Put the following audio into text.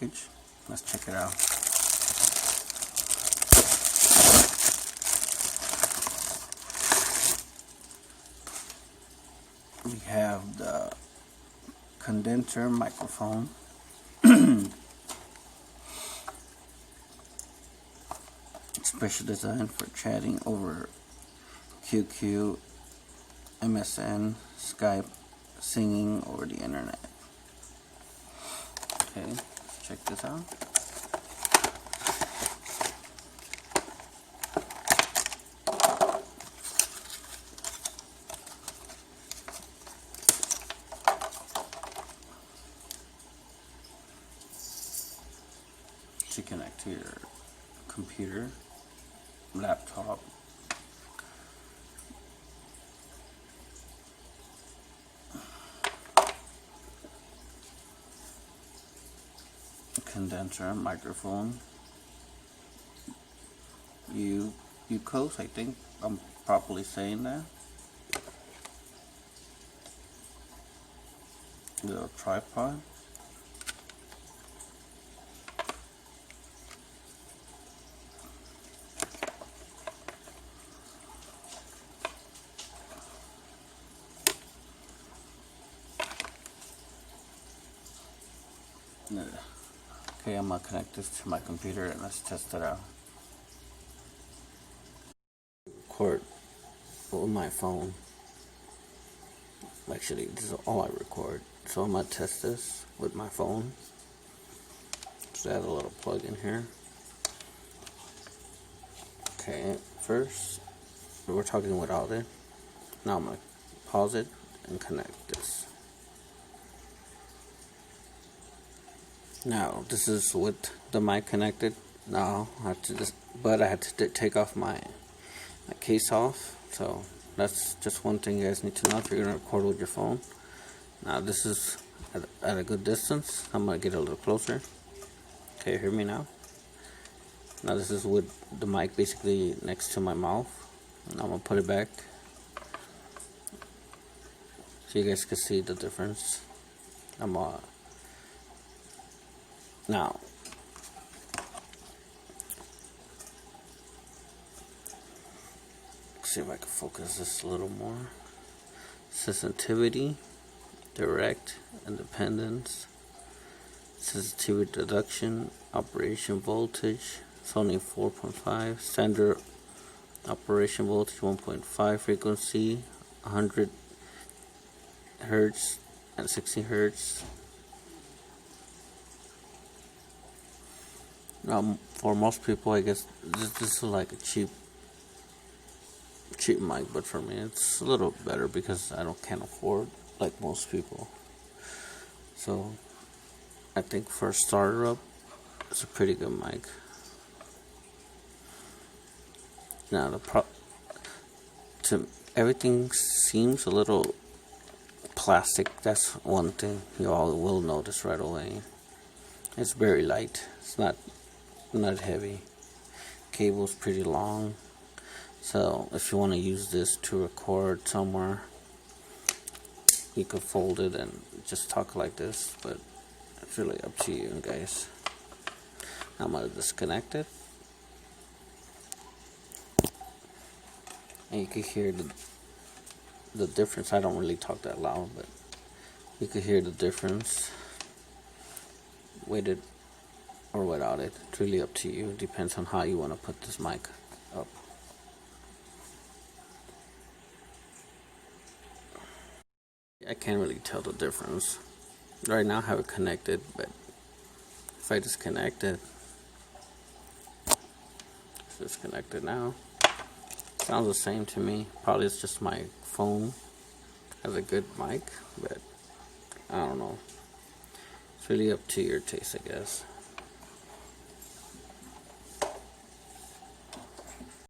package. Let's check it out. We have the condenser microphone. Special design for chatting over QQ, MSN, Skype, singing over the internet. Okay, let's check this out. To connect to your computer, laptop, condenser microphone, iUKUS, I think I'm properly saying that. Little tripod. Okay, I'm gonna connect this to my computer and let's test it out. Record with my phone. Actually, this is all I record. So I'm gonna test this with my phone. Just add a little plug in here. Okay, first we're talking without it. Now I'm gonna pause it and connect this. Now this is with the mic connected. Now I have to I had to take off my case off. So that's just one thing you guys need to know if you're gonna record with your phone. Now this is at a good distance. I'm gonna get a little closer. Okay, hear me now. Now this is with the mic basically next to my mouth. And I'm gonna put it back so you guys can see the difference. Now, see if I can focus this a little more. Sensitivity, direct, independence, sensitivity reduction, operation voltage, it's only 4.5, standard operation voltage 1.5, frequency 100 hertz and 60 hertz. Now, for most people, I guess this is like a cheap mic, but for me, it's a little better because I can't afford like most people. So, I think for a starter up, it's a pretty good mic. Now, everything seems a little plastic. That's one thing you all will notice right away. It's very light. It's not heavy. Cable's pretty long, so if you want to use this to record somewhere, you could fold it and just talk like this, but it's really up to you guys. I'm gonna disconnect it, and you can hear the difference. I don't really talk that loud, but you can hear the difference with it or without it. It's really up to you. It depends on how you want to put this mic up. I can't really tell the difference. Right now I have it connected, but if I disconnect it, it's disconnected now. Sounds the same to me. Probably it's just my phone has a good mic, but I don't know. It's really up to your taste, I guess.